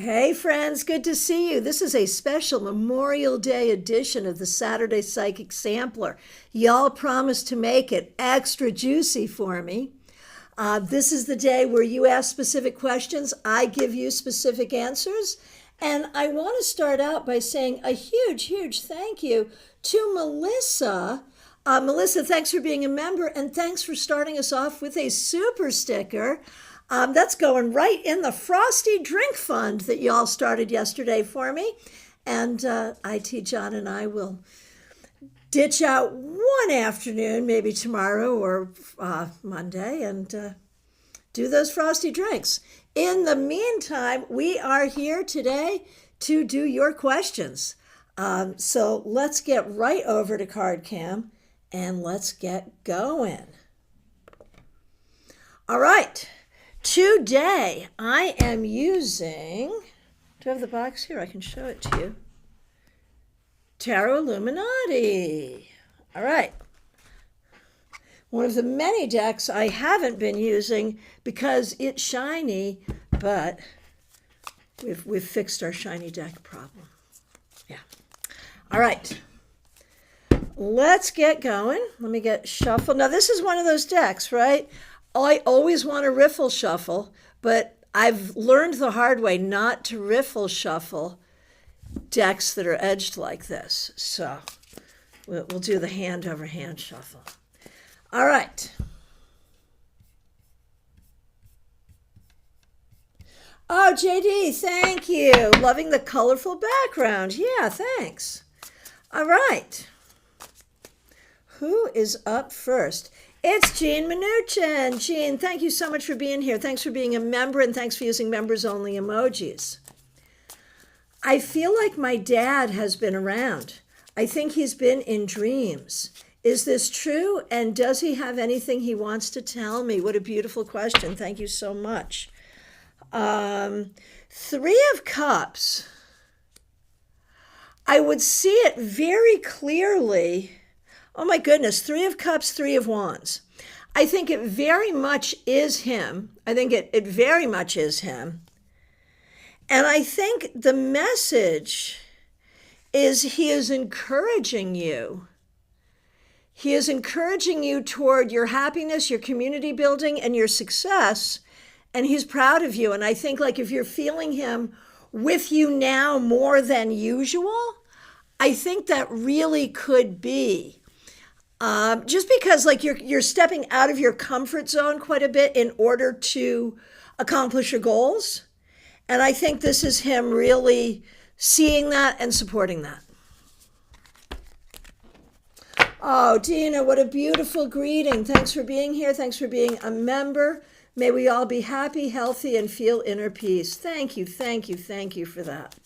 Hey friends, good to see you. This is a special Memorial Day edition of the Saturday Psychic Sampler. Y'all promised to make it extra juicy for me. This is the day where you ask specific questions, I give you specific answers. And I want to start out by saying a huge thank you to Melissa. Melissa, thanks for being a member and thanks for starting us off with a super sticker. That's going right in the Frosty Drink Fund that y'all started yesterday for me. And IT John and I will ditch out one afternoon, maybe tomorrow or Monday, and do those frosty drinks. In the meantime, we are here today to do your questions. So let's get right over to CardCam and let's get going. All right. Today, I am using, do I have the box here? I can show it to you. Tarot Illuminati. All right. One of the many decks I haven't been using because it's shiny, but we've fixed our shiny deck problem. Yeah. All right. Let's get going. Let me get shuffled. Now, this is one of those decks, right? I always want to riffle shuffle, but I've learned the hard way not to riffle shuffle decks that are edged like this. So we'll do the hand over hand shuffle. All right. Oh, JD, thank you. Loving the colorful background. Yeah, thanks. All right. Who is up first? It's Jean Mnuchin. Jean, thank you so much for being here. Thanks for being a member, and thanks for using members-only emojis. I feel like my dad has been around. I think he's been in dreams. Is this true? And does he have anything he wants to tell me? What a beautiful question. Thank you so much. Three of Cups. I would see it very clearly. Oh my goodness, Three of Cups, Three of Wands. I think it very much is him. I think it very much is him. And I think the message is he is encouraging you. He is encouraging you toward your happiness, your community building, and your success. And he's proud of you. And I think like if you're feeling him with you now more than usual, I think that really could be. Just because like you're stepping out of your comfort zone quite a bit in order to accomplish your goals. And I think this is him really seeing that and supporting that. Oh, Dina, what a beautiful greeting. Thanks for being here. Thanks for being a member. May we all be happy, healthy, and feel inner peace. Thank you for that.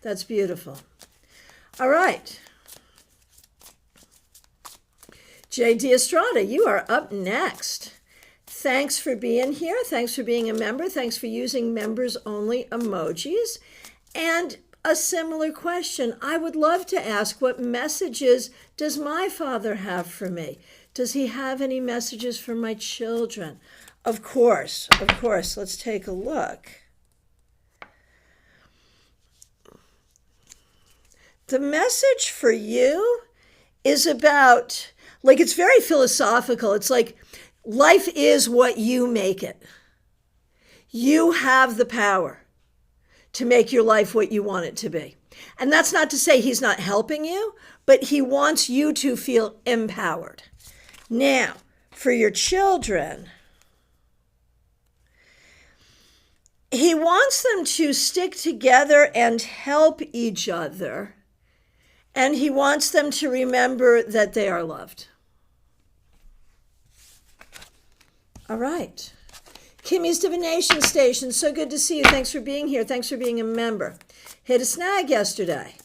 That's beautiful. All right. JD Estrada, you are up next. Thanks for being here. Thanks for being a member. Thanks for using members-only emojis. And a similar question. I would love to ask, what messages does my father have for me? Does he have any messages for my children? Of course. Let's take a look. The message for you is about, like, it's very philosophical. It's like life is what you make it. You have the power to make your life what you want it to be. And that's not to say he's not helping you, but he wants you to feel empowered. Now, for your children, he wants them to stick together and help each other. And he wants them to remember that they are loved. All right. Kimmy's Divination Station, so good to see you. Thanks for being here. Thanks for being a member. Hit a snag yesterday.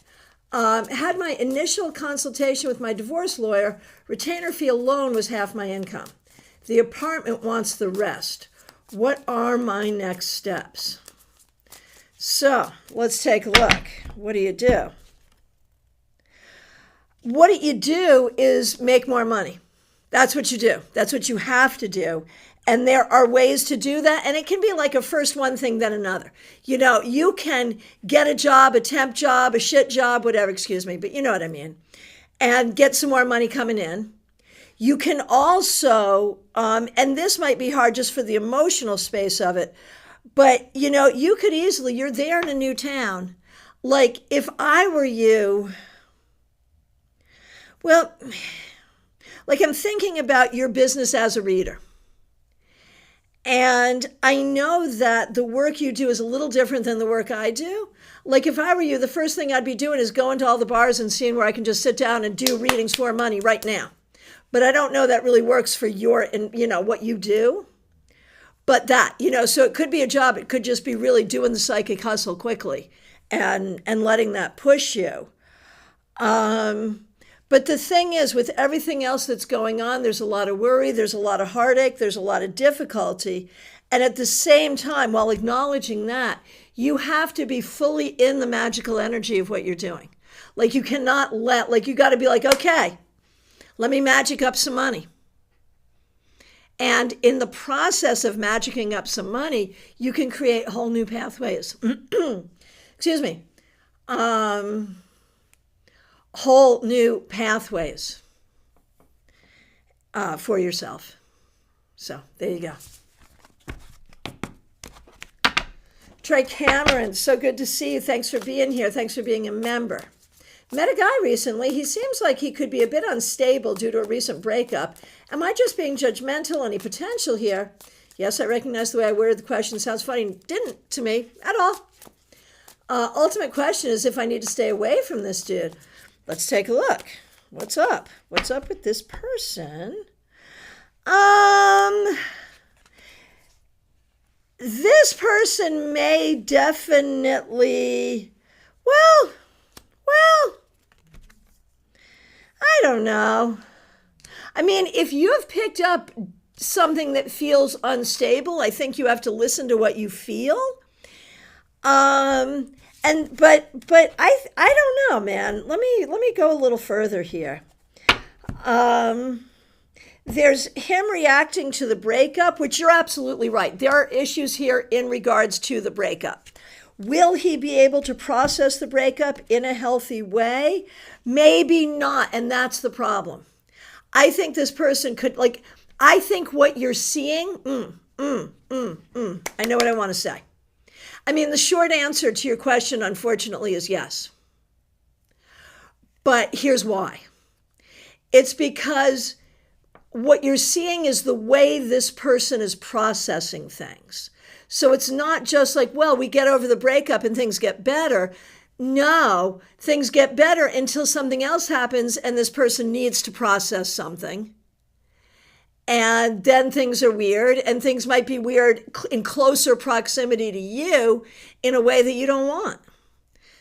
Had my initial consultation with my divorce lawyer. Retainer fee alone was half my income. The apartment wants the rest. What are my next steps? So let's take a look. What do you do? What you do is make more money. That's what you do. That's what you have to do. And there are ways to do that. And it can be like a first one thing, then another. You can get a job, a temp job, a shit job, whatever, excuse me, but you know what I mean, and get some more money coming in. You can also, and this might be hard just for the emotional space of it, but you could easily, you're there in a new town. Like if I were you, well, like I'm thinking about your business as a reader. And I know that the work you do is a little different than the work I do. Like if I were you, the first thing I'd be doing is going to all the bars and seeing where I can just sit down and do readings for money right now. But I don't know that really works for what you do. But that, so it could be a job. It could just be really doing the psychic hustle quickly and letting that push you. But the thing is, with everything else that's going on, there's a lot of worry, there's a lot of heartache, there's a lot of difficulty. And at the same time, while acknowledging that, you have to be fully in the magical energy of what you're doing. Like you cannot you got to be like, okay, let me magic up some money. And in the process of magicking up some money, you can create whole new pathways. Excuse me. Whole new pathways for yourself. So there you go. Trey Cameron, so good to see you. Thanks for being here. Thanks for being a member. Met a guy recently. He seems like he could be a bit unstable due to a recent breakup. Am I just being judgmental? Any potential here? Yes, I recognize the way I worded the question. Sounds funny. Didn't to me at all. Ultimate question is if I need to stay away from this dude. Let's take a look. What's up? What's up with this person? This person may definitely, well, I don't know. I mean, if you have picked up something that feels unstable, I think you have to listen to what you feel. But I don't know, man. Let me go a little further here. There's him reacting to the breakup, which you're absolutely right. There are issues here in regards to the breakup. Will he be able to process the breakup in a healthy way? Maybe not, and that's the problem. I think this person could, I think what you're seeing, I know what I want to say. I mean, the short answer to your question, unfortunately, is yes. But here's why. It's because what you're seeing is the way this person is processing things. So it's not just like, well, we get over the breakup and things get better. No, things get better until something else happens and this person needs to process something. And then things are weird, and things might be weird in closer proximity to you in a way that you don't want.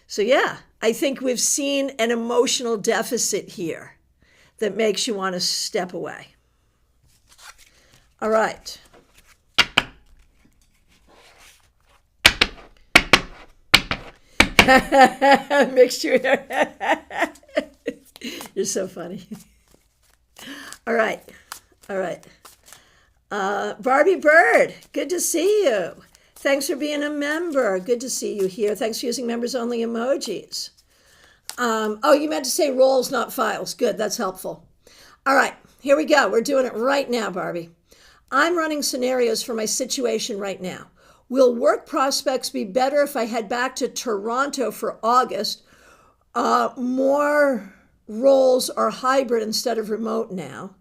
So yeah, I think we've seen an emotional deficit here that makes you want to step away. All right. Mixture. You're so funny. All right. Barbie Bird, good to see you. Thanks for being a member. Good to see you here. Thanks for using members only emojis. You meant to say rolls, not files. Good, that's helpful. All right, here we go. We're doing it right now, Barbie. I'm running scenarios for my situation right now. Will work prospects be better if I head back to Toronto for August? More roles are hybrid instead of remote now.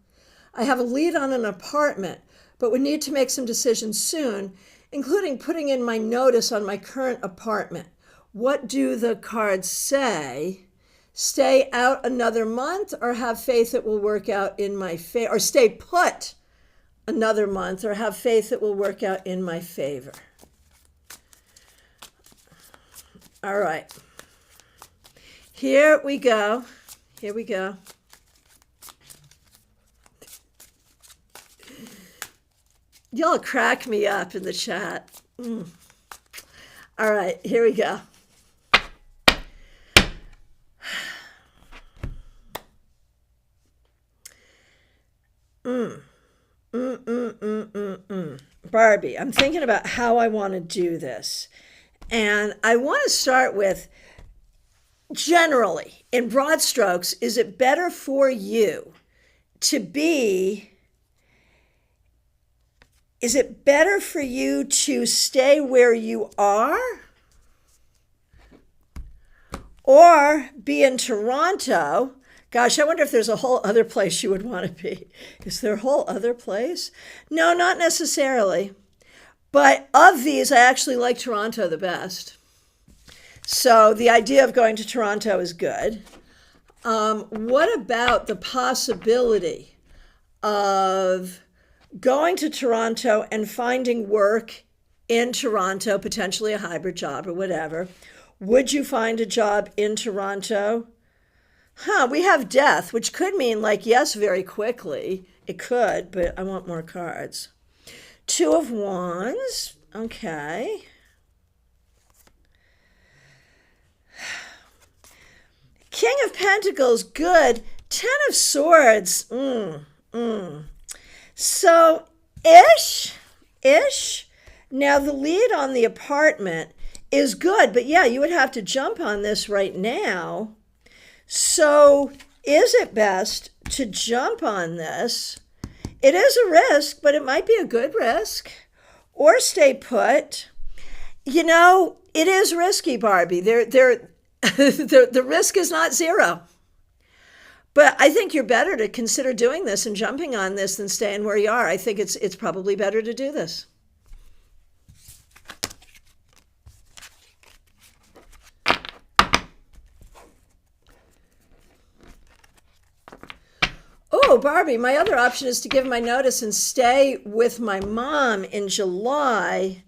I have a lead on an apartment, but would need to make some decisions soon, including putting in my notice on my current apartment. What do the cards say? Stay out another month or have faith it will work out in my favor? Or stay put another month or have faith it will work out in my favor? All right. Here we go. Y'all crack me up in the chat. All right, here we go. Barbie, I'm thinking about how I want to do this. And I want to start with, generally, in broad strokes, is it better for you to be, is it better for you to stay where you are or be in Toronto? Gosh, I wonder if there's a whole other place you would want to be. Is there a whole other place? No, not necessarily. But of these, I actually like Toronto the best. So the idea of going to Toronto is good. What about the possibility of going to Toronto and finding work in Toronto, potentially a hybrid job or whatever? Would you find a job in Toronto? We have death, which could mean like yes very quickly. It could, but I want more cards. Two of Wands, okay. King of Pentacles, good. Ten of Swords, So, ish. Now the lead on the apartment is good, but yeah, you would have to jump on this right now. So is it best to jump on this? It is a risk, but it might be a good risk. Or stay put. You know, it is risky, Barbie. The risk is not zero. But I think you're better to consider doing this and jumping on this than staying where you are. I think it's probably better to do this. Oh, Barbie, my other option is to give my notice and stay with my mom in July.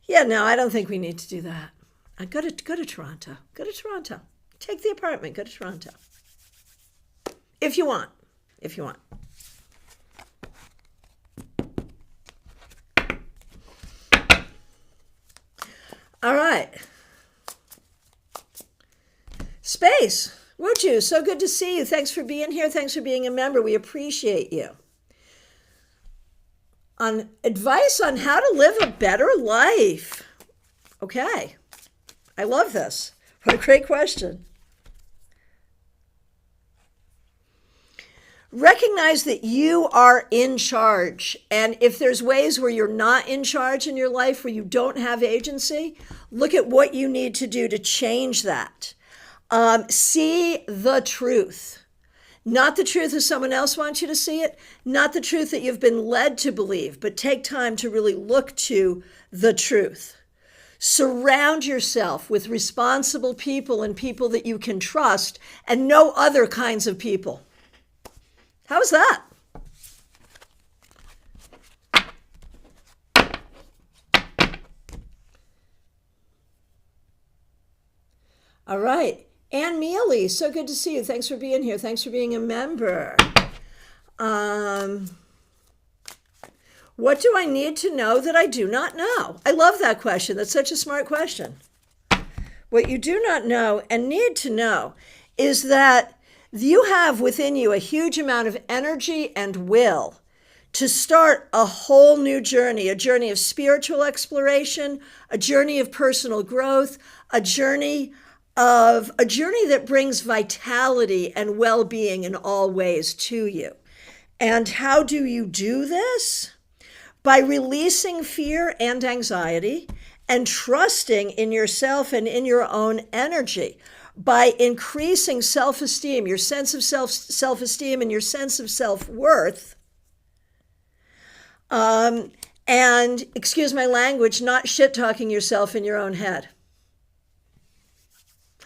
Yeah, no, I don't think we need to do that. Go to Toronto. Go to Toronto. Take the apartment. Go to Toronto. If you want. If you want. All right. Space, would you? So good to see you. Thanks for being here. Thanks for being a member. We appreciate you. On advice on how to live a better life. Okay. I love this. What a great question. Recognize that you are in charge. And if there's ways where you're not in charge in your life, where you don't have agency, look at what you need to do to change that. See the truth. Not the truth as someone else wants you to see it, not the truth that you've been led to believe, but take time to really look to the truth. Surround yourself with responsible people and people that you can trust and no other kinds of people. How's that? All right. Ann Mealy, so good to see you. Thanks for being here. Thanks for being a member. What do I need to know that I do not know? I love that question. That's such a smart question. What you do not know and need to know is that you have within you a huge amount of energy and will to start a whole new journey, a journey of spiritual exploration, a journey of personal growth, a journey that brings vitality and well-being in all ways to you. And how do you do this? By releasing fear and anxiety and trusting in yourself and in your own energy. By increasing self-esteem, your sense of self-esteem and your sense of self-worth. And, excuse my language, not shit-talking yourself in your own head.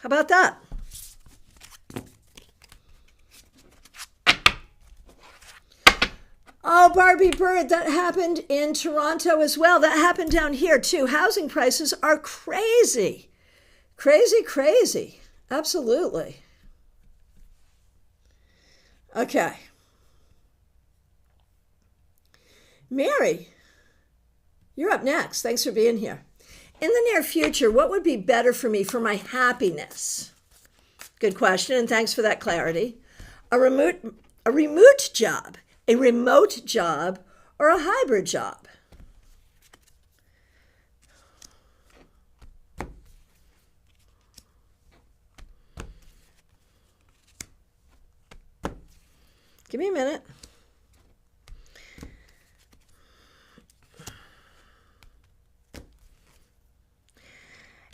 How about that? Oh, Barbie Bird, that happened in Toronto as well. That happened down here too. Housing prices are crazy. Crazy. Absolutely. Okay. Mary, you're up next. Thanks for being here. In the near future, what would be better for me for my happiness? Good question, and thanks for that clarity. A remote job, a remote job, or a hybrid job? Give me a minute.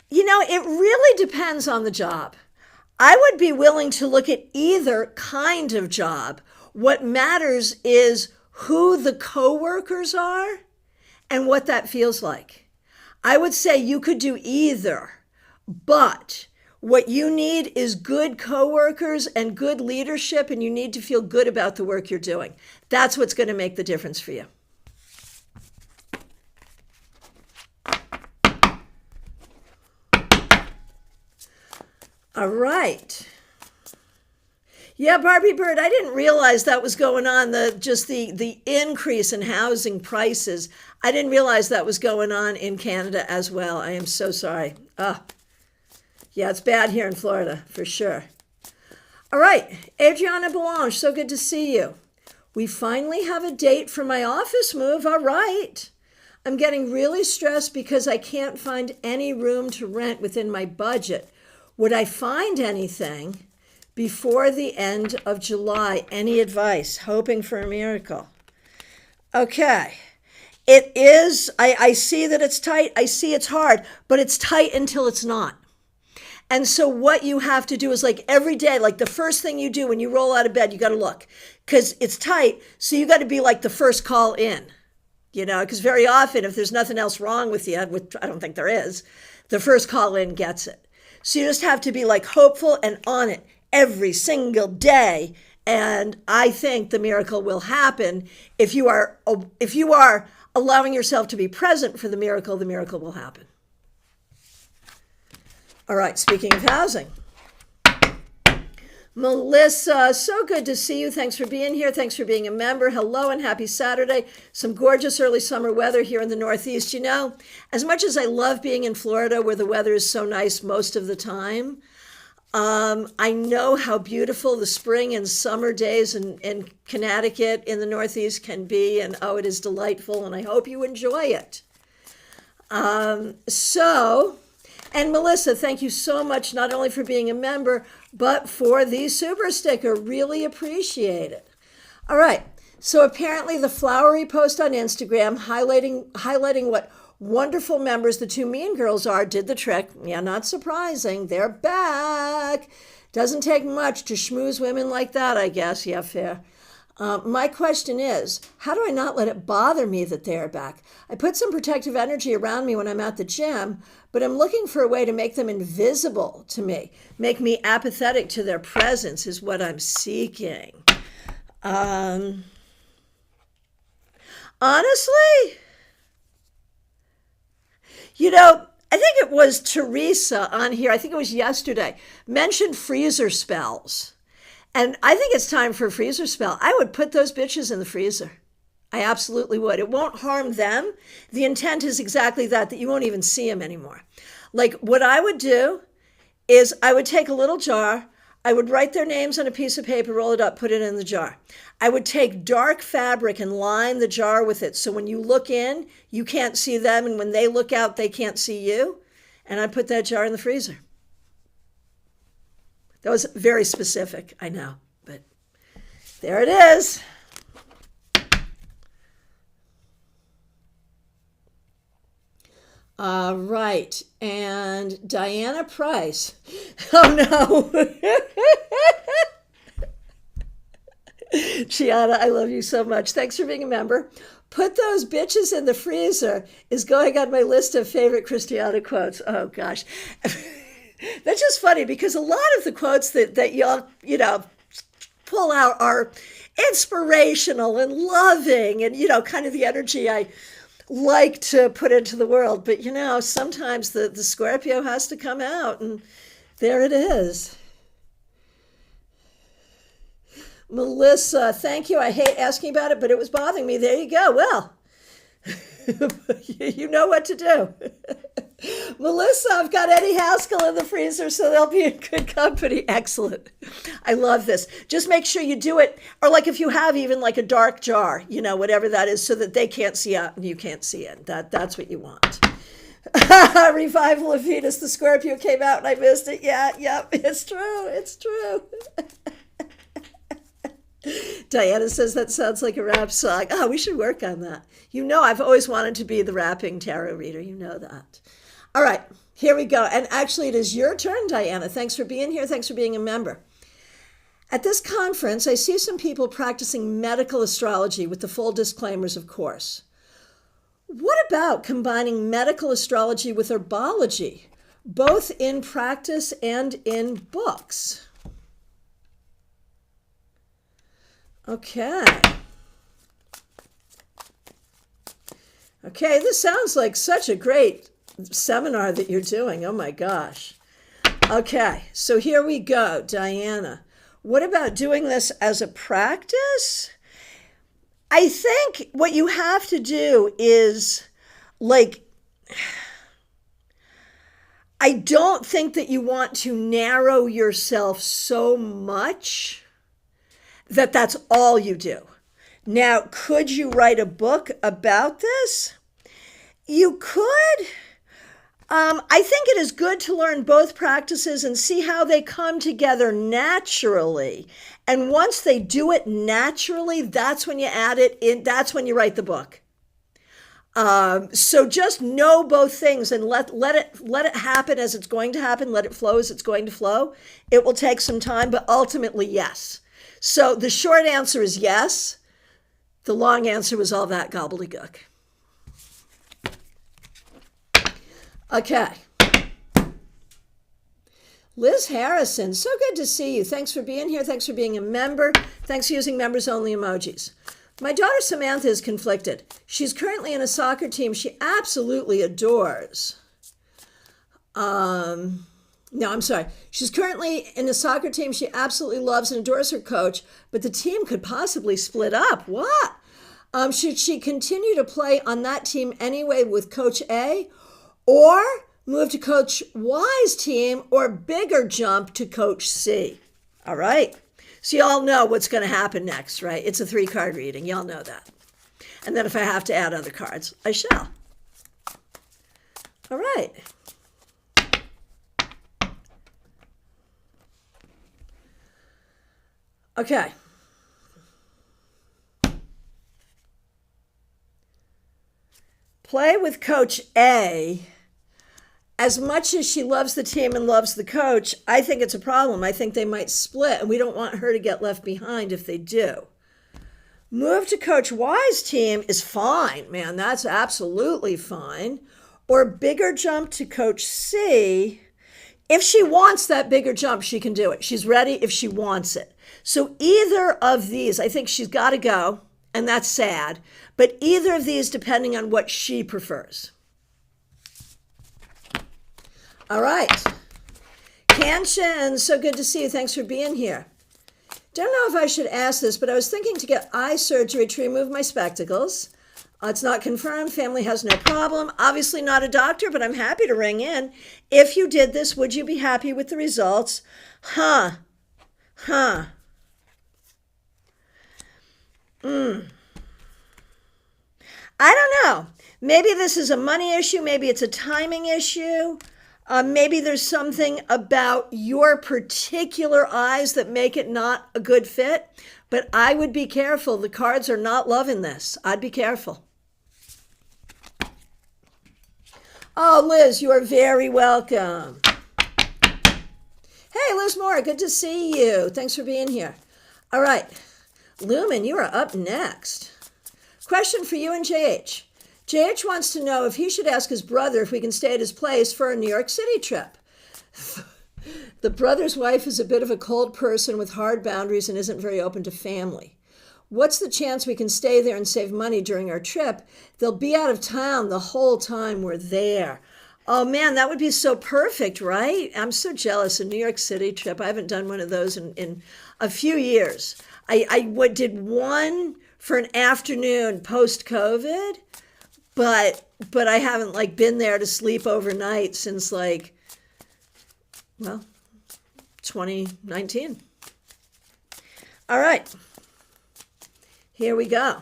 You know, it really depends on the job. I would be willing to look at either kind of job. What matters is who the coworkers are and what that feels like. I would say you could do either, but what you need is good coworkers and good leadership, and you need to feel good about the work you're doing. That's what's going to make the difference for you. All right. Yeah, Barbie Bird, I didn't realize that was going on, the increase in housing prices. I didn't realize that was going on in Canada as well. I am so sorry. Yeah, it's bad here in Florida, for sure. All right, Adriana Belange, so good to see you. We finally have a date for my office move. All right. I'm getting really stressed because I can't find any room to rent within my budget. Would I find anything before the end of July? Any advice? Hoping for a miracle. Okay. It is, I see that it's tight. I see it's hard, but it's tight until it's not. And so what you have to do is like every day, like the first thing you do when you roll out of bed, you got to look because it's tight. So you got to be like the first call in, because very often if there's nothing else wrong with you, which I don't think there is, the first call in gets it. So you just have to be like hopeful and on it every single day. And I think the miracle will happen if you are allowing yourself to be present for the miracle will happen. All right, speaking of housing. Melissa, so good to see you. Thanks for being here. Thanks for being a member. Hello and happy Saturday. Some gorgeous early summer weather here in the Northeast. As much as I love being in Florida where the weather is so nice most of the time, I know how beautiful the spring and summer days in Connecticut in the Northeast can be. And it is delightful. And I hope you enjoy it. And Melissa, thank you so much, not only for being a member, but for the super sticker. Really appreciate it. All right. So apparently the flowery post on Instagram highlighting what wonderful members the two mean girls are did the trick. Yeah, not surprising. They're back. Doesn't take much to schmooze women like that, I guess. Yeah, fair. My question is, how do I not let it bother me that they are back? I put some protective energy around me when I'm at the gym, but I'm looking for a way to make them invisible to me. Make me apathetic to their presence is what I'm seeking. Honestly, I think it was Teresa on here, I think it was yesterday, mentioned freezer spells. And I think it's time for a freezer spell. I would put those bitches in the freezer. I absolutely would. It won't harm them. The intent is exactly that you won't even see them anymore. Like what I would do is I would take a little jar. I would write their names on a piece of paper, roll it up, put it in the jar. I would take dark fabric and line the jar with it. So when you look in, you can't see them. And when they look out, they can't see you. And I'd put that jar in the freezer. That was very specific, I know, but there it is. All right, and Diana Price. Oh no. Gianna, I love you so much. Thanks for being a member. Put those bitches in the freezer is going on my list of favorite Christiana quotes. Oh gosh. That's just funny because a lot of the quotes that y'all, pull out are inspirational and loving and, kind of the energy I like to put into the world. But, sometimes the Scorpio has to come out and there it is. Melissa, thank you. I hate asking about it, but it was bothering me. There you go. Well, you know what to do. Melissa, I've got Eddie Haskell in the freezer, so they'll be in good company. Excellent. I love this. Just make sure you do it, or like if you have even like a dark jar, whatever that is, so that they can't see out and you can't see in. That's what you want. Revival of Venus, the Scorpio came out and I missed it. Yeah, it's true. It's true. Diana says that sounds like a rap song. Oh, we should work on that. I've always wanted to be the rapping tarot reader. You know that. All right, here we go. And actually, it is your turn, Diana. Thanks for being here. Thanks for being a member. At this conference, I see some people practicing medical astrology with the full disclaimers, of course. What about combining medical astrology with herbology, both in practice and in books? Okay. Okay, this sounds like such a great seminar that you're doing. Oh my gosh. Okay, so here we go, Diana. What about doing this as a practice? I think what you have to do is, I don't think that you want to narrow yourself so much that that's all you do. Now, could you write a book about this? You could. I think it is good to learn both practices and see how they come together naturally. And once they do it naturally, that's when you add it in. That's when you write the book. So just know both things and let it happen as it's going to happen. Let it flow as it's going to flow. It will take some time, but ultimately, yes. So the short answer is yes. The long answer was all that gobbledygook. Okay. Liz Harrison, so good to see you. Thanks for being here. Thanks for being a member. Thanks for using members only emojis. My daughter Samantha is conflicted. She's currently in a soccer team she absolutely adores. She's currently in a soccer team she absolutely loves and adores her coach, but the team could possibly split up. What? Should she continue to play on that team anyway with Coach A, or move to Coach Y's team, or bigger jump to Coach C? All right. So you all know what's going to happen next, right? It's a 3-card reading. Y'all know that. And then if I have to add other cards, I shall. All right. Okay. Play with Coach A. As much as she loves the team and loves the coach, I think it's a problem. I think they might split, and we don't want her to get left behind if they do. Move to Coach Y's team is fine, man. That's absolutely fine. Or bigger jump to Coach C. If she wants that bigger jump, she can do it. She's ready if she wants it. So either of these, I think she's got to go, and that's sad. But either of these, depending on what she prefers. All right. Kanchan, so good to see you. Thanks for being here. Don't know if I should ask this, but I was thinking to get eye surgery to remove my spectacles. It's not confirmed. Family has no problem. Obviously not a doctor, but I'm happy to ring in. If you did this, would you be happy with the results? I don't know. Maybe this is a money issue. Maybe it's a timing issue. Maybe there's something about your particular eyes that make it not a good fit. But I would be careful. The cards are not loving this. I'd be careful. Oh, Liz, you are very welcome. Hey, Liz Moore, good to see you. Thanks for being here. All right. Lumen, you are up next. Question for you and JH. JH wants to know if he should ask his brother if we can stay at his place for a New York City trip. The brother's wife is a bit of a cold person with hard boundaries and isn't very open to family. What's the chance we can stay there and save money during our trip? They'll be out of town the whole time we're there. Oh man, that would be so perfect, right? I'm so jealous. A New York City trip. I haven't done one of those in a few years. I did one for an afternoon post-COVID. but I haven't like been there to sleep overnight since like, well, 2019. All right, here we go.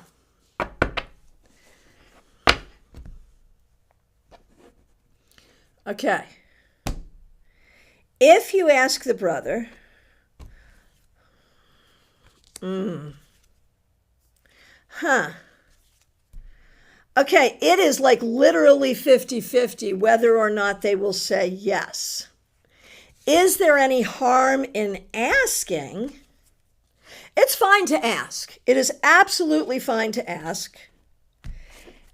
Okay. If you ask the brother, okay, it is like literally 50-50 whether or not they will say yes. Is there any harm in asking? It's fine to ask. It is absolutely fine to ask.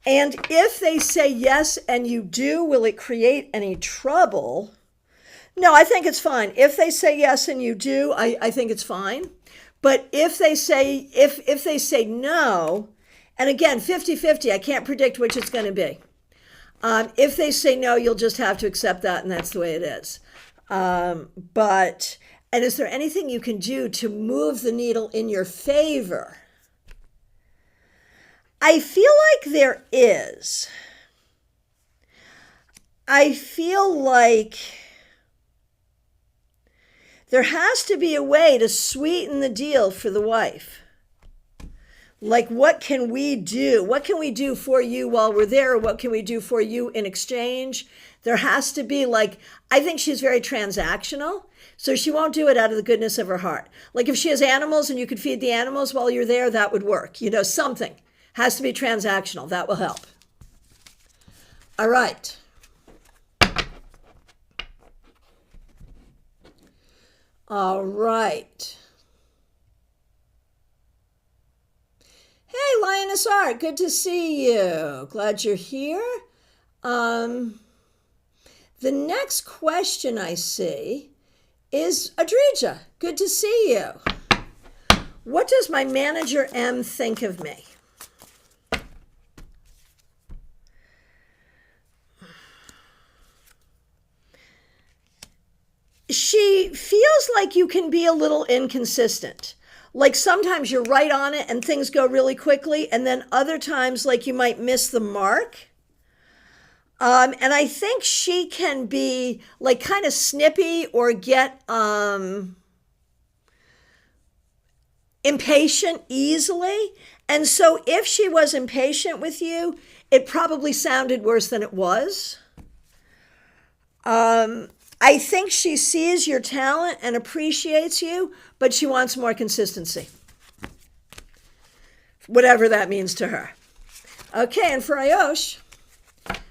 And if they say yes and you do, will it create any trouble? No, I think it's fine. If they say yes and you do, I think it's fine. But if they say no, and again, 50-50, I can't predict which it's going to be. If they say no, you'll just have to accept that, and that's the way it is. And is there anything you can do to move the needle in your favor? I feel like there is. I feel like there has to be a way to sweeten the deal for the wife. Like, what can we do? What can we do for you while we're there? What can we do for you in exchange? There has to be like, I think she's very transactional, so she won't do it out of the goodness of her heart. Like if she has animals and you could feed the animals while you're there, that would work. You know, something has to be transactional. That will help. All right. All right. Hey, Lioness Art, good to see you. Glad you're here. The next question I see is Adrija. Good to see you. What does my manager M think of me? She feels like you can be a little inconsistent. Like sometimes you're right on it and things go really quickly, and then other times like you might miss the mark. And I think she can be like kind of snippy or get impatient easily. And so if she was impatient with you, it probably sounded worse than it was. I think she sees your talent and appreciates you, but she wants more consistency. Whatever that means to her. Okay, and for Ayosh,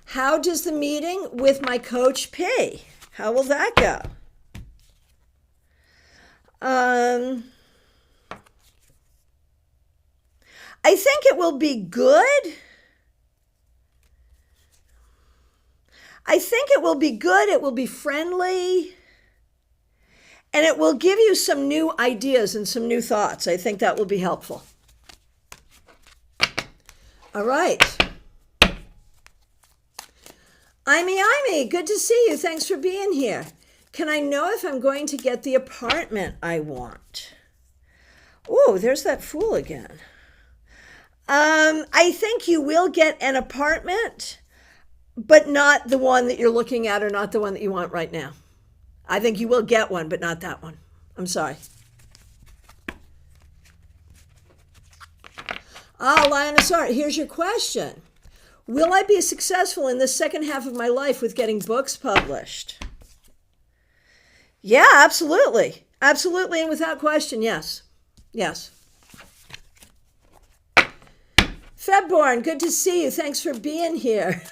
how does the meeting with my coach P? How will that go? I think it will be good. I think it will be good. It will be friendly. And it will give you some new ideas and some new thoughts. I think that will be helpful. All right. Imy, good to see you. Thanks for being here. Can I know if I'm going to get the apartment I want? Oh, there's that fool again. I think you will get an apartment, but not the one that you're looking at or not the one that you want right now. I think you will get one, but not that one. I'm sorry. Lioness Art, here's your question. Will I be successful in the second half of my life with getting books published? Yeah, absolutely. Absolutely, and without question, yes. Yes. Febborn, good to see you. Thanks for being here.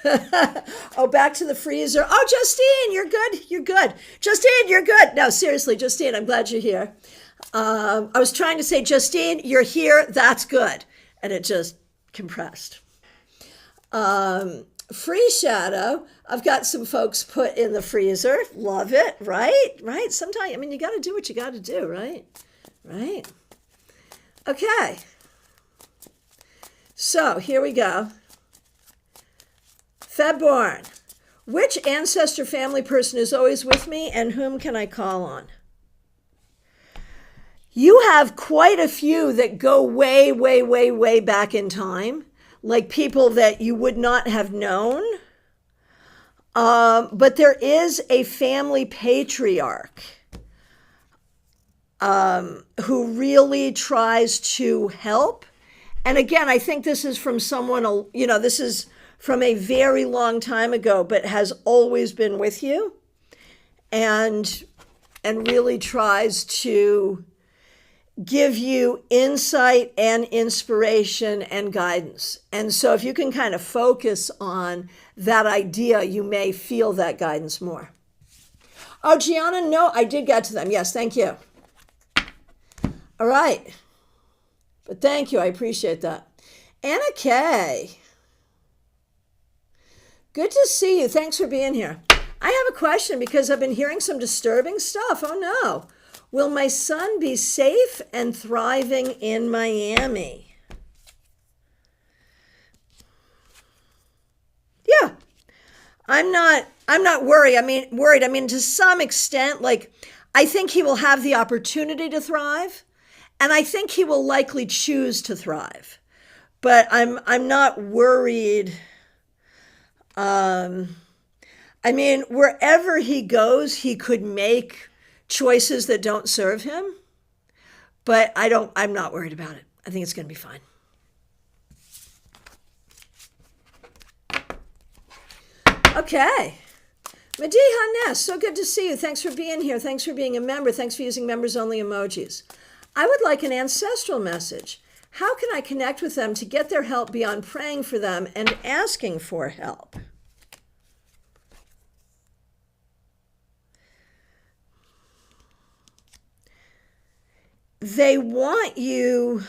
Oh, back to the freezer. Oh, Justine, you're good. You're good. Justine, you're good. No, seriously, Justine, I'm glad you're here. I was trying to say, Justine, you're here. That's good. And it just compressed. Free Shadow. I've got some folks put in the freezer. Love it. Right? Right. Sometimes, I mean, you got to do what you got to do, right? Right. Okay. So here we go. Febborn. Which ancestor family person is always with me and whom can I call on? You have quite a few that go way, way, way, way back in time. like people that you would not have known. But there is a family patriarch who really tries to help. And again, I think this is from someone, this is from a very long time ago, but has always been with you and really tries to give you insight and inspiration and guidance. And so if you can kind of focus on that idea, you may feel that guidance more. Oh, Gianna, no, I did get to them. Yes, thank you. All right. But thank you. I appreciate that. Anna Kay. Good to see you. Thanks for being here. I have a question because I've been hearing some disturbing stuff. Oh, no. Will my son be safe and thriving in Miami? Yeah. I'm not worried. I mean, to some extent, like, I think he will have the opportunity to thrive, and I think he will likely choose to thrive. But I'm not worried. I mean, wherever he goes, he could make choices that don't serve him. But I'm not worried about it. I think it's going to be fine. Okay. Madiha Ness, so good to see you. Thanks for being here. Thanks for being a member. Thanks for using members-only emojis. I would like an ancestral message. How can I connect with them to get their help beyond praying for them and asking for help? They want you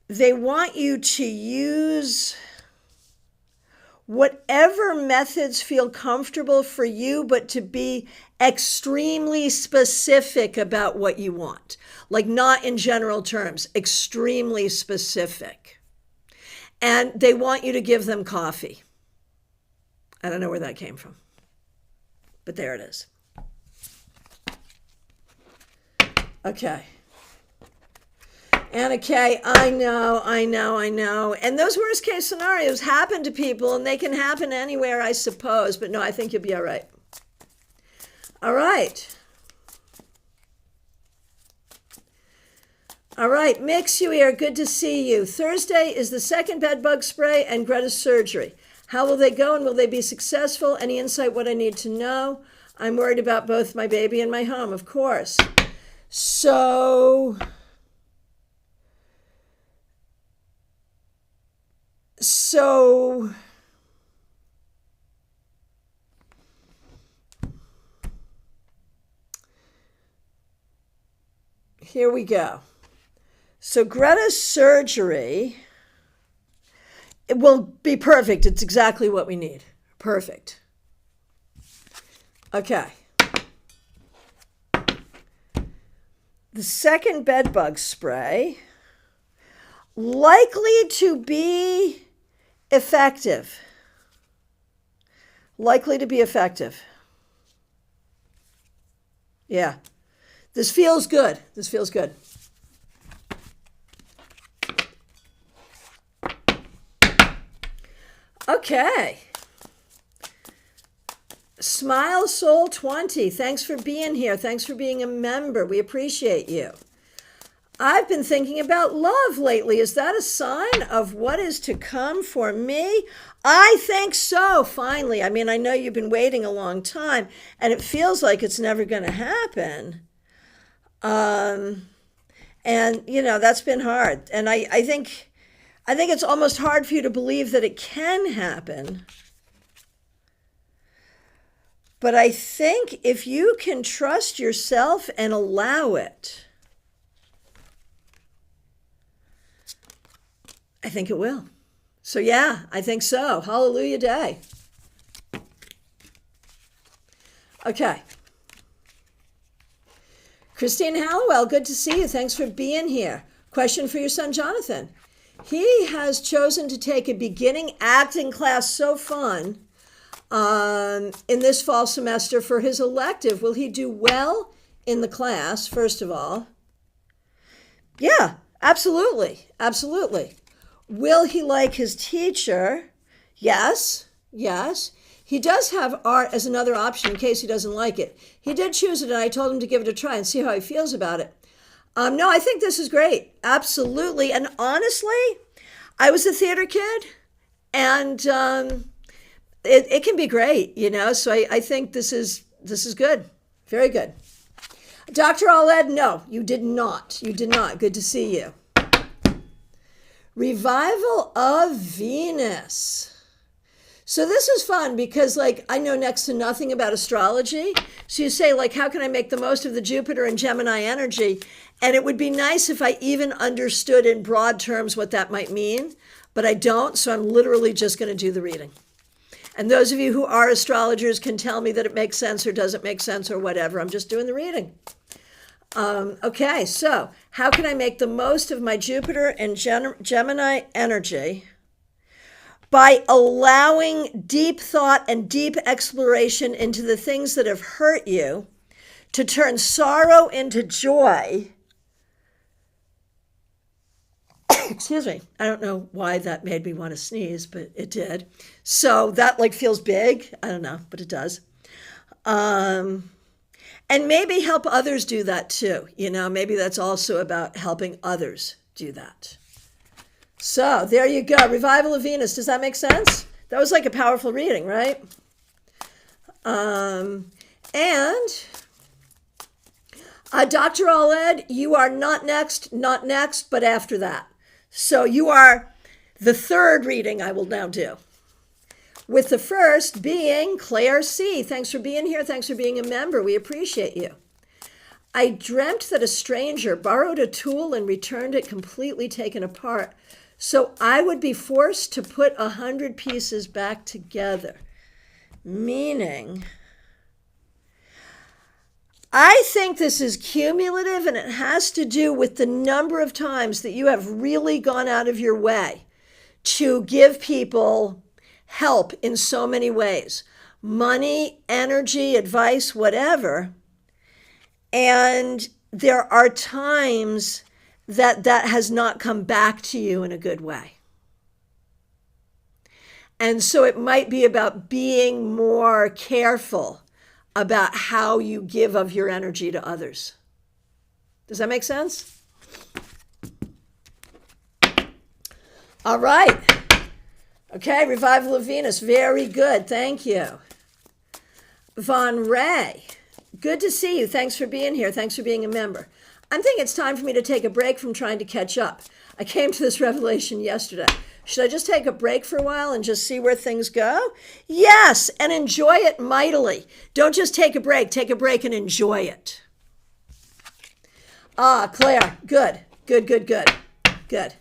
to use whatever methods feel comfortable for you, but to be extremely specific about what you want. Like, not in general terms, extremely specific. And they want you to give them coffee. I don't know where that came from, but there it is. Okay. Anna Kay, I know. And those worst case scenarios happen to people, and they can happen anywhere, I suppose. But no, I think you'll be all right. All right. All right, Mix, you here. Good to see you. Thursday is the second bed bug spray and Greta's surgery. How will they go, and will they be successful? Any insight what I need to know? I'm worried about both my baby and my home, of course. So here we go. So Greta's surgery, it will be perfect. It's exactly what we need. Perfect. Okay. The second bed bug spray, likely to be effective. Likely to be effective. Yeah. This feels good. This feels good. Okay. Smile Soul 20, thanks for being here. Thanks for being a member. We appreciate you. I've been thinking about love lately. Is that a sign of what is to come for me? I think so, finally. I mean, I know you've been waiting a long time, and it feels like it's never going to happen. And, that's been hard. And I think it's almost hard for you to believe that it can happen. But I think if you can trust yourself and allow it, I think it will. So yeah, I think so. Hallelujah day. Okay. Christine Hallowell, good to see you. Thanks for being here. Question for your son, Jonathan. He has chosen to take a beginning acting class, so fun, in this fall semester for his elective. Will he do well in the class, first of all? Yeah, absolutely. Absolutely. Will he like his teacher? Yes, yes. He does have art as another option in case he doesn't like it. He did choose it, and I told him to give it a try and see how he feels about it. No, I think this is great. Absolutely. And honestly, I was a theater kid, and it can be great, So I think this is good. Very good. Dr. Aled, no, you did not. You did not. Good to see you. Revival of Venus. So this is fun because, I know next to nothing about astrology. So you say, how can I make the most of the Jupiter and Gemini energy? And it would be nice if I even understood in broad terms what that might mean, but I don't. So I'm literally just going to do the reading. And those of you who are astrologers can tell me that it makes sense or doesn't make sense or whatever. I'm just doing the reading. Okay, so how can I make the most of my Jupiter and Gemini energy? By allowing deep thought and deep exploration into the things that have hurt you to turn sorrow into joy. Excuse me. I don't know why that made me want to sneeze, but it did. So that feels big. I don't know, but it does. And maybe help others do that too. Maybe that's also about helping others do that. So there you go. Revival of Venus. Does that make sense? That was a powerful reading, right? And Dr. Aled, you are not next, but after that. So you are the third reading I will now do. With the first being Claire C. Thanks for being here. Thanks for being a member. We appreciate you. I dreamt that a stranger borrowed a tool and returned it completely taken apart. So I would be forced to put 100 pieces back together. Meaning, I think this is cumulative, and it has to do with the number of times that you have really gone out of your way to give people help in so many ways. Money, energy, advice, whatever. And there are times that has not come back to you in a good way. And so it might be about being more careful about how you give of your energy to others. Does that make sense? All right. Okay, Revival of Venus. Very good. Thank you. Von Ray, good to see you. Thanks for being here. Thanks for being a member. I'm thinking it's time for me to take a break from trying to catch up. I came to this revelation yesterday. Should I just take a break for a while and just see where things go? Yes, and enjoy it mightily. Don't just take a break and enjoy it. Claire, good. Good.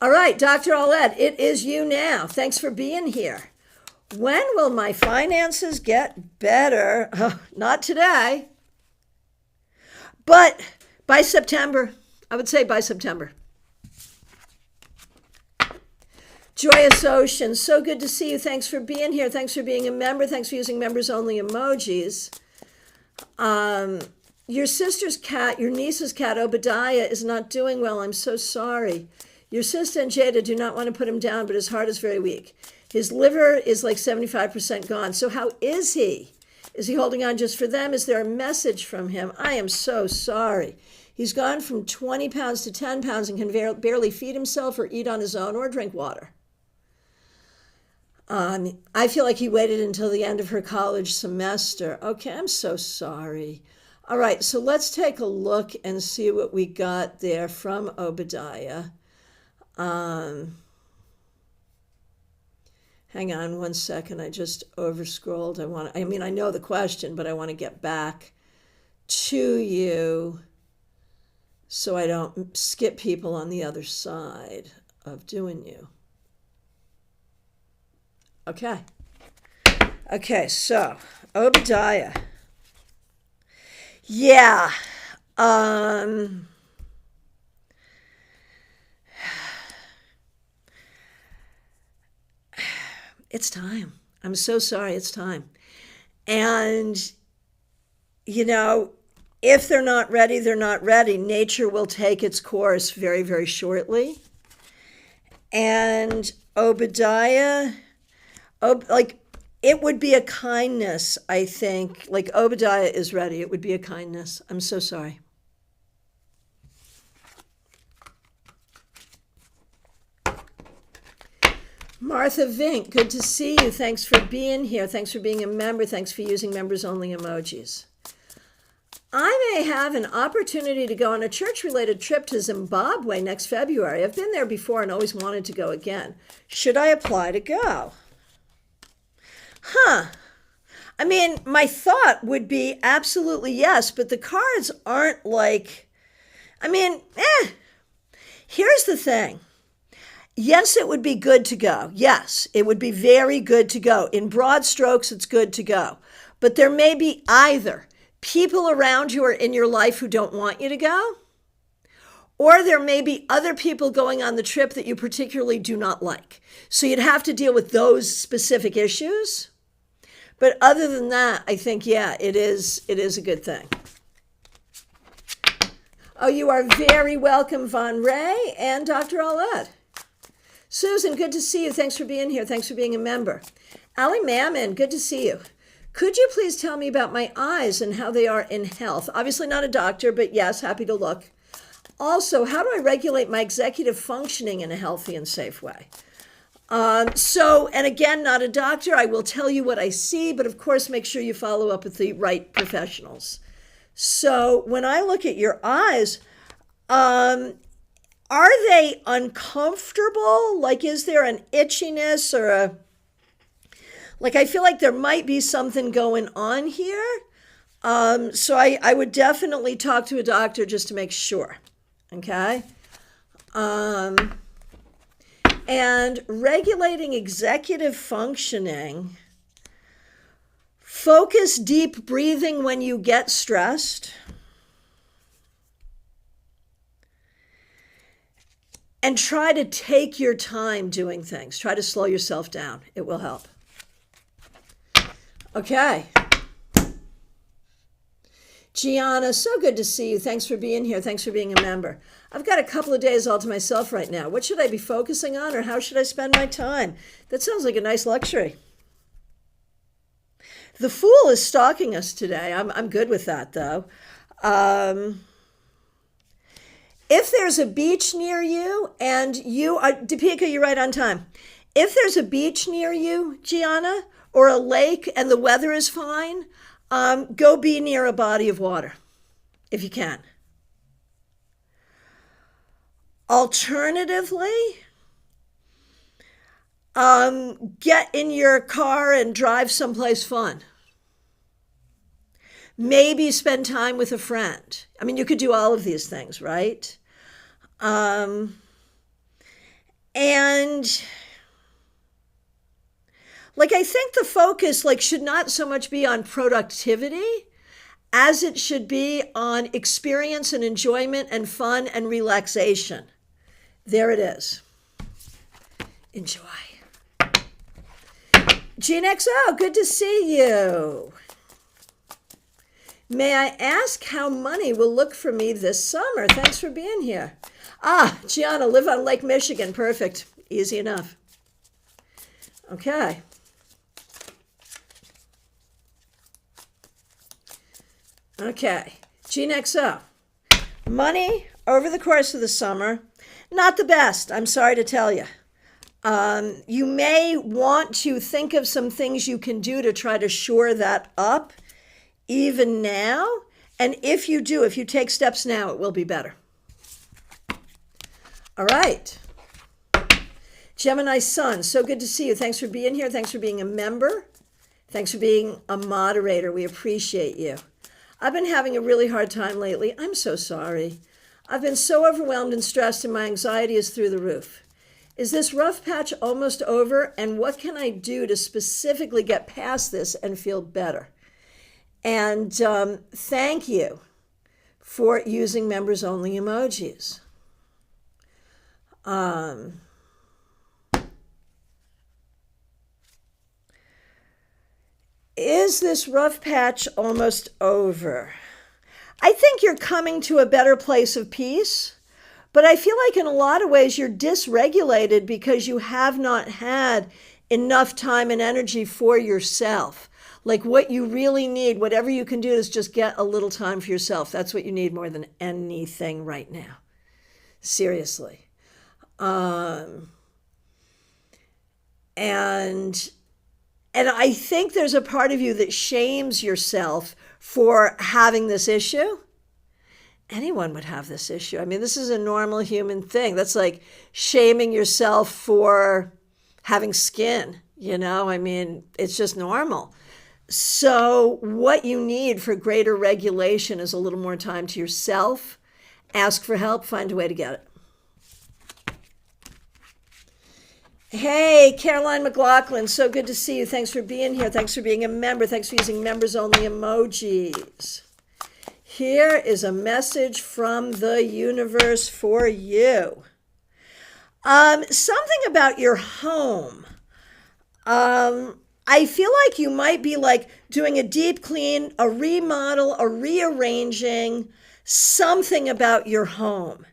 All right, Dr. Aled, it is you now. Thanks for being here. When will my finances get better? Oh, not today. But by September, I would say by September. Joyous Ocean, so good to see you. Thanks for being here. Thanks for being a member. Thanks for using members-only emojis. Your sister's cat, your niece's cat, Obadiah, is not doing well. I'm so sorry. Your sister and Jada do not want to put him down, but his heart is very weak. His liver is 75% gone. So how is he? Is he holding on just for them? Is there a message from him? I am so sorry. He's gone from 20 pounds to 10 pounds and can barely feed himself or eat on his own or drink water. I feel like he waited until the end of her college semester. Okay, I'm so sorry. All right, so let's take a look and see what we got there from Obadiah. Hang on one second. I just overscrolled. I know the question, but I want to get back to you so I don't skip people on the other side of doing you. Okay, so Obadiah. Yeah. It's time. I'm so sorry. It's time. And, if they're not ready, they're not ready. Nature will take its course very, very shortly. And Obadiah, like it would be a kindness, I think. Like Obadiah is ready. It would be a kindness. I'm so sorry. Martha Vink, good to see you. Thanks for being here. Thanks for being a member. Thanks for using members only emojis. I may have an opportunity to go on a church-related trip to Zimbabwe next February. I've been there before and always wanted to go again. Should I apply to go? I mean, my thought would be absolutely yes, but the cards aren't like, Here's the thing. Yes, it would be good to go. Yes, it would be very good to go. In broad strokes, it's good to go. But there may be either people around you or in your life who don't want you to go, or there may be other people going on the trip that you particularly do not like. So you'd have to deal with those specific issues. But other than that, I think, yeah, it is a good thing. Oh, you are very welcome, Von Ray and Dr. Aled. Susan, good to see you. Thanks for being here. Thanks for being a member. Ali Mammon, good to see you. Could you please tell me about my eyes and how they are in health? Obviously not a doctor, but yes, happy to look. Also, how do I regulate my executive functioning in a healthy and safe way? And again, not a doctor. I will tell you what I see, but of course, make sure you follow up with the right professionals. So when I look at your eyes, are they uncomfortable? Like, is there an itchiness or I feel like there might be something going on here. So I would definitely talk to a doctor just to make sure. Okay. And regulating executive functioning, focus deep breathing when you get stressed. And try to take your time doing things. Try to slow yourself down. It will help. Okay. Gianna, so good to see you. Thanks for being here. Thanks for being a member. I've got a couple of days all to myself right now. What should I be focusing on, or how should I spend my time? That sounds like a nice luxury. The Fool is stalking us today. I'm good with that, though. If there's a beach near you, and you are, Deepika, you're right on time. If there's a beach near you, Gianna, or a lake, and the weather is fine, go be near a body of water, if you can. Alternatively, get in your car and drive someplace fun. Maybe spend time with a friend. I mean, you could do all of these things, right? And I think the focus should not so much be on productivity as it should be on experience and enjoyment and fun and relaxation. There it is. Enjoy. Gene XO, good to see you. May I ask how money will look for me this summer? Thanks for being here. Gianna, live on Lake Michigan. Perfect. Easy enough. Okay. Okay. Gene XO. Money over the course of the summer, not the best, I'm sorry to tell you. You may want to think of some things you can do to try to shore that up even now. And if you take steps now, it will be better. All right. Gemini Sun, so good to see you. Thanks for being here. Thanks for being a member. Thanks for being a moderator. We appreciate you. I've been having a really hard time lately. I'm so sorry. I've been so overwhelmed and stressed, and my anxiety is through the roof. Is this rough patch almost over? And what can I do to specifically get past this and feel better? And thank you for using members only emojis. Is this rough patch almost over? I think you're coming to a better place of peace, But I feel like in a lot of ways you're dysregulated because you have not had enough time and energy for yourself. Like what you really need, whatever you can do is just get a little time for yourself. That's what you need more than anything right now. Seriously. And I think there's a part of you that shames yourself for having this issue. Anyone would have this issue. I mean, this is a normal human thing. That's like shaming yourself for having skin, you know? I mean, it's just normal. So what you need for greater regulation is a little more time to yourself. Ask for help, find a way to get it. Hey, Caroline McLaughlin, so good to see you. Thanks for being here. Thanks for being a member. Thanks for using members-only emojis. Here is a message from the universe for you. Something about your home. I feel like you might be like doing a deep clean, a remodel, a rearranging, something about your home.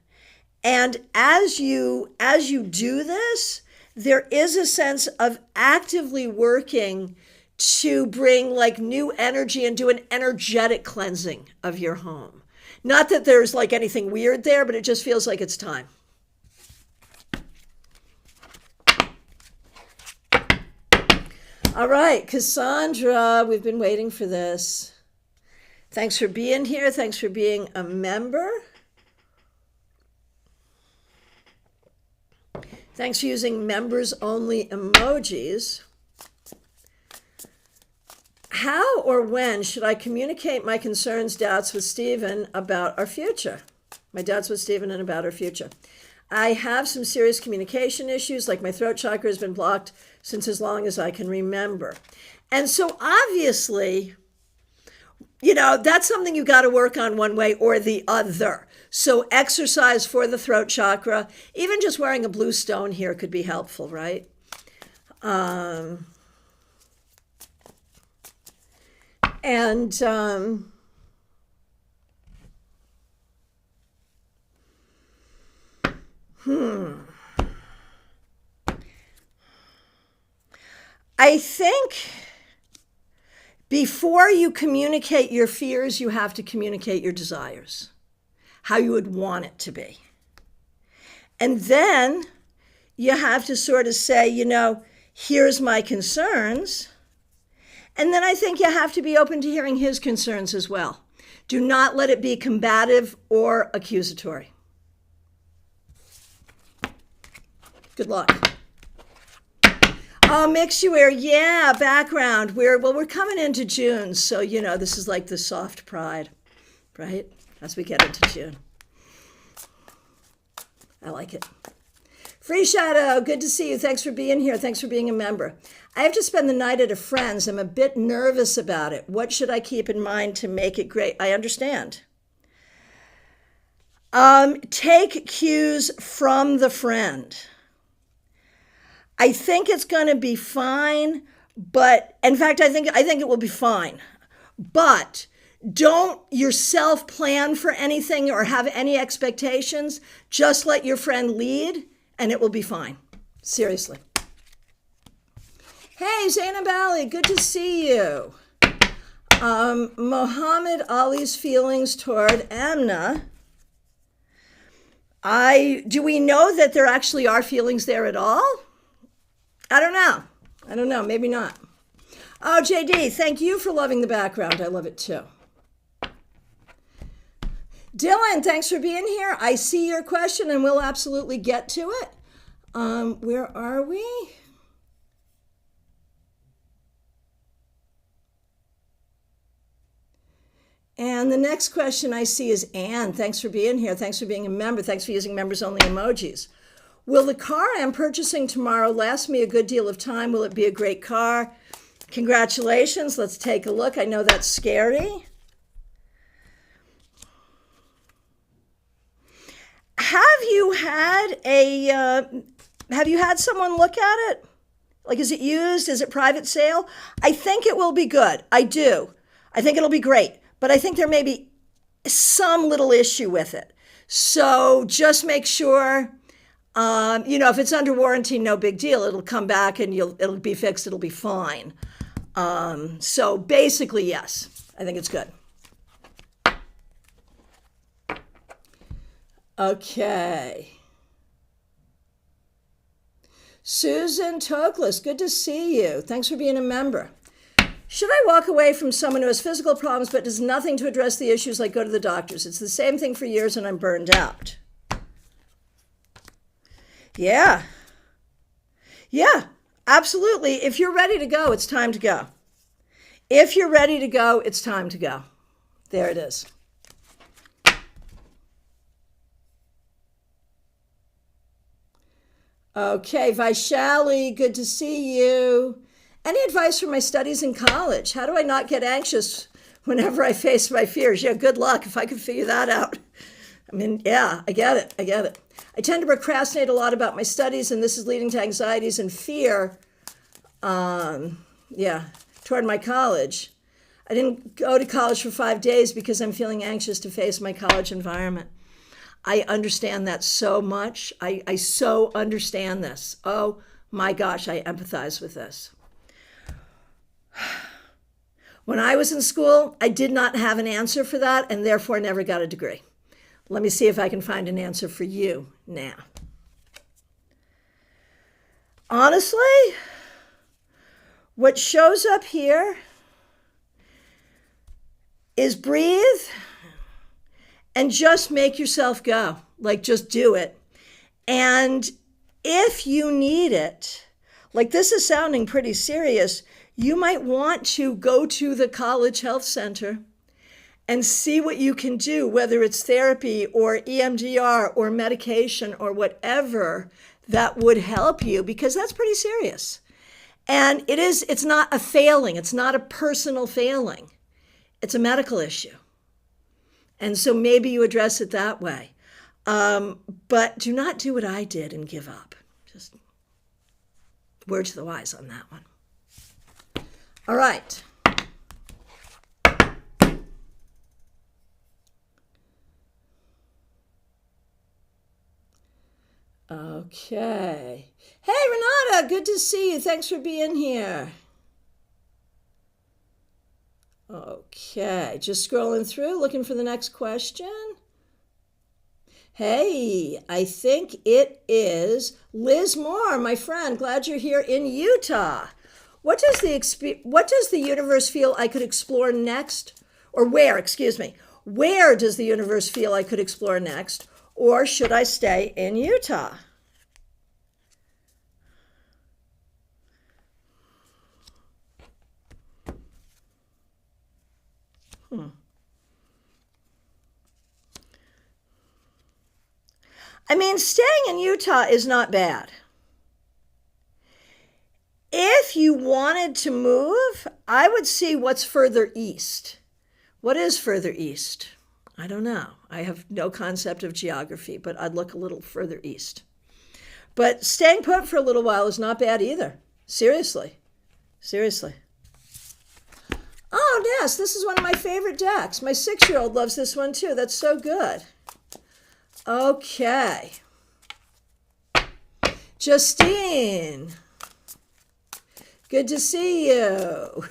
And as you do this, there is a sense of actively working to bring like new energy and do an energetic cleansing of your home. Not that there's like anything weird there, but it just feels like it's time. All right, Cassandra, we've been waiting for this. Thanks for being here. Thanks for being a member. Thanks for using members-only emojis. How or when should I communicate my concerns, doubts with Stephen about our future? My doubts with Stephen and about our future. I have some serious communication issues, like my throat chakra has been blocked since as long as I can remember. And so obviously, you know, that's something you got to work on one way or the other. So exercise for the throat chakra, even just wearing a blue stone here could be helpful, right? I think before you communicate your fears, you have to communicate your desires, how you would want it to be. And then you have to sort of say, you know, here's my concerns. And then I think you have to be open to hearing his concerns as well. Do not let it be combative or accusatory. Good luck. Oh, Mixuary, yeah, background. We're coming into June, so, you know, this is like the soft pride, right? As we get into June. I like it. Free Shadow, good to see you. Thanks for being here. Thanks for being a member. I have to spend the night at a friend's. I'm a bit nervous about it. What should I keep in mind to make it great? I understand. Take cues from the friend. I think it's going to be fine, but in fact, I think it will be fine. But don't yourself plan for anything or have any expectations. Just let your friend lead and it will be fine. Seriously. Hey, Zainab Ali, good to see you. Muhammad Ali's feelings toward Amna. Do we know that there actually are feelings there at all? I don't know. Maybe not. Oh, JD, thank you for loving the background. I love it too. Dylan, thanks for being here. I see your question and we'll absolutely get to it. Where are we? And the next question I see is Anne. Thanks for being here. Thanks for being a member. Thanks for using members-only emojis. Will the car I'm purchasing tomorrow last me a good deal of time? Will it be a great car? Congratulations. Let's take a look. I know that's scary. Have you had someone look at it? Like, is it used? Is it private sale? I think it will be good. I do. I think it'll be great. But I think there may be some little issue with it. So just make sure, if it's under warranty, no big deal. It'll come back and it'll be fixed. It'll be fine. So basically, yes, I think it's good. Okay. Susan Toklas, good to see you. Thanks for being a member. Should I walk away from someone who has physical problems but does nothing to address the issues, like go to the doctors? It's the same thing for years and I'm burned out. Yeah. Yeah, absolutely. If you're ready to go, it's time to go. If you're ready to go, it's time to go. There it is. Okay, Vaishali, good to see you. Any advice for my studies in college? How do I not get anxious whenever I face my fears? Yeah, good luck if I could figure that out. I mean, yeah, I get it. I tend to procrastinate a lot about my studies, and this is leading to anxieties and fear, toward my college. I didn't go to college for 5 days because I'm feeling anxious to face my college environment. I understand that so much. I so understand this. Oh my gosh, I empathize with this. When I was in school, I did not have an answer for that and therefore never got a degree. Let me see if I can find an answer for you now. Honestly, what shows up here is breathe and just make yourself go. Like, just do it. And if you need it, like this is sounding pretty serious, you might want to go to the college health center and see what you can do, whether it's therapy or EMDR or medication or whatever that would help you, because that's pretty serious. And it's not a failing. It's not a personal failing. It's a medical issue. And so maybe you address it that way. But do not do what I did and give up. Just word to the wise on that one. All right. Okay. Hey, Renata, good to see you. Thanks for being here. Okay, just scrolling through, looking for the next question. Hey, I think it is Liz Moore, my friend. Glad you're here in Utah. What does the universe feel I could explore next? Or where, excuse me. Where does the universe feel I could explore next? Or should I stay in Utah? I mean, staying in Utah is not bad. If you wanted to move, I would see what's further east. What is further east? I don't know. I have no concept of geography, but I'd look a little further east. But staying put for a little while is not bad either. Seriously. Oh, yes, this is one of my favorite decks. My 6-year-old loves this one too. That's so good. Okay. Justine, good to see you.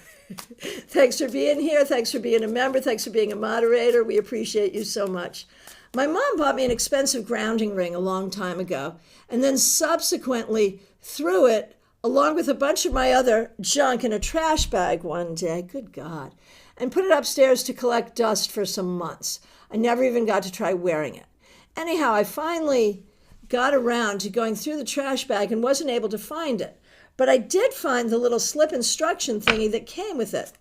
Thanks for being here. Thanks for being a member. Thanks for being a moderator. We appreciate you so much. My mom bought me an expensive grounding ring a long time ago, and then subsequently threw it along with a bunch of my other junk in a trash bag one day, good God, and put it upstairs to collect dust for some months. I never even got to try wearing it. Anyhow, I finally got around to going through the trash bag and wasn't able to find it. But I did find the little slip instruction thingy that came with it.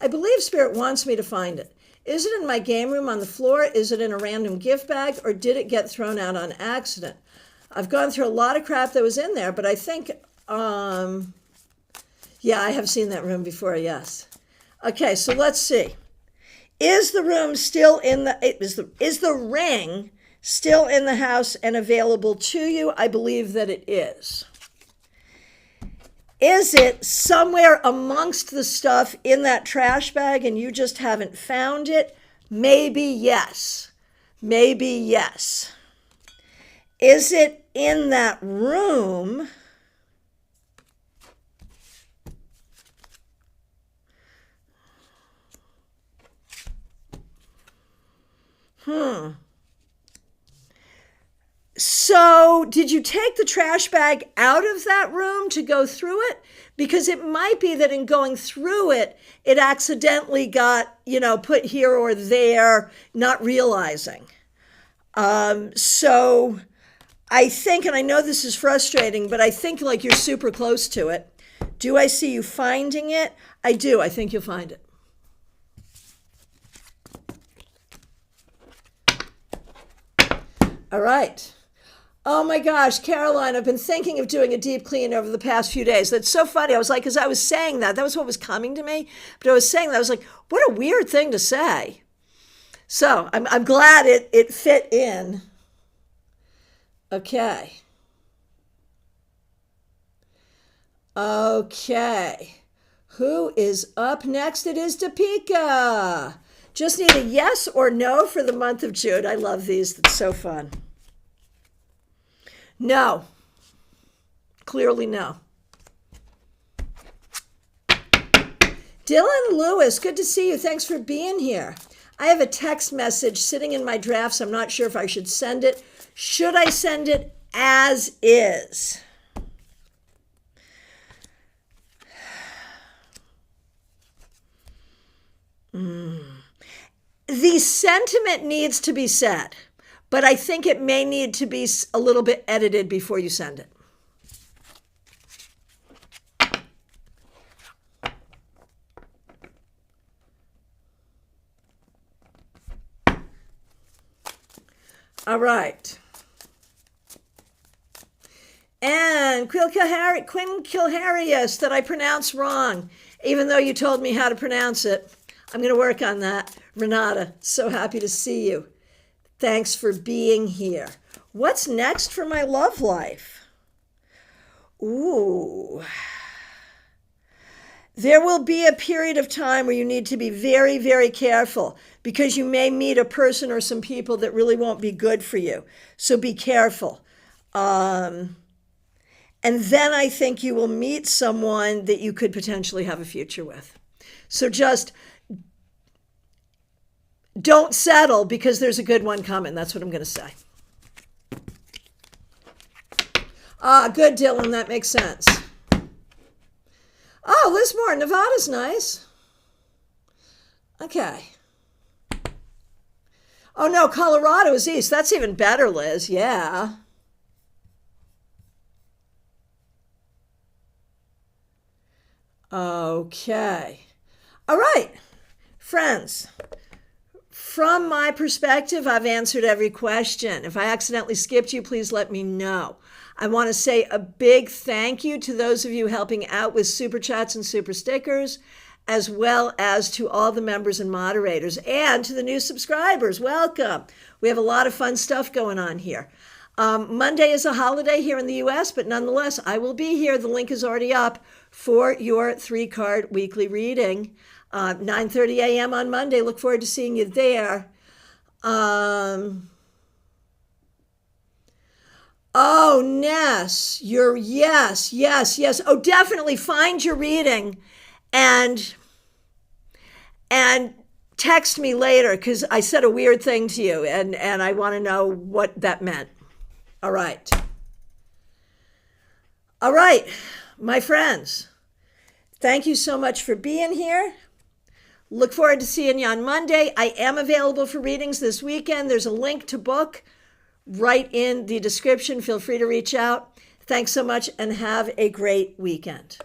I believe Spirit wants me to find it. Is it in my game room on the floor? Is it in a random gift bag? Or did it get thrown out on accident? I've gone through a lot of crap that was in there, but I think, I have seen that room before, yes. Okay, so let's see. Is the room still in is the ring still in the house and available to you? I believe that it is. Is it somewhere amongst the stuff in that trash bag and you just haven't found it? Maybe yes. Maybe yes. Is it in that room? So, did you take the trash bag out of that room to go through it? Because it might be that in going through it, it accidentally got, put here or there, not realizing. So I think, and I know this is frustrating, but I think like you're super close to it. Do I see you finding it? I do. I think you'll find it. All right. Oh my gosh, Caroline, I've been thinking of doing a deep clean over the past few days. That's so funny. I was like, as I was saying that was what was coming to me. But I was saying that, I was like, what a weird thing to say. So I'm glad it fit in. Okay. Okay. Who is up next? It is Topeka. Just need a yes or no for the month of June. I love these. That's so fun. No. Clearly no. Dylan Lewis, good to see you. Thanks for being here. I have a text message sitting in my drafts. I'm not sure if I should send it. Should I send it as is? The sentiment needs to be said, but I think it may need to be a little bit edited before you send it. All right. And Quinn Kilharius, that I pronounced wrong, even though you told me how to pronounce it. I'm going to work on that. Renata, so happy to see you. Thanks for being here. What's next for my love life? Ooh. There will be a period of time where you need to be very, very careful because you may meet a person or some people that really won't be good for you. So be careful. And then I think you will meet someone that you could potentially have a future with. So just don't settle because there's a good one coming. That's what I'm going to say. Good, Dylan. That makes sense. Oh, Lismore, Nevada's nice. Okay. Oh, no, Colorado is east. That's even better, Liz. Yeah. Okay. All right, friends. From my perspective, I've answered every question. If I accidentally skipped you, please let me know. I want to say a big thank you to those of you helping out with super chats and super stickers, as well as to all the members and moderators, and to the new subscribers. Welcome. We have a lot of fun stuff going on here. Monday is a holiday here in the U.S., but nonetheless, I will be here. The link is already up for your 3-card weekly reading. 9:30 a.m. on Monday. Look forward to seeing you there. Oh, Ness, yes. Oh, definitely find your reading and text me later because I said a weird thing to you and I want to know what that meant. All right, my friends, thank you so much for being here. Look forward to seeing you on Monday. I am available for readings this weekend. There's a link to book right in the description. Feel free to reach out. Thanks so much and have a great weekend.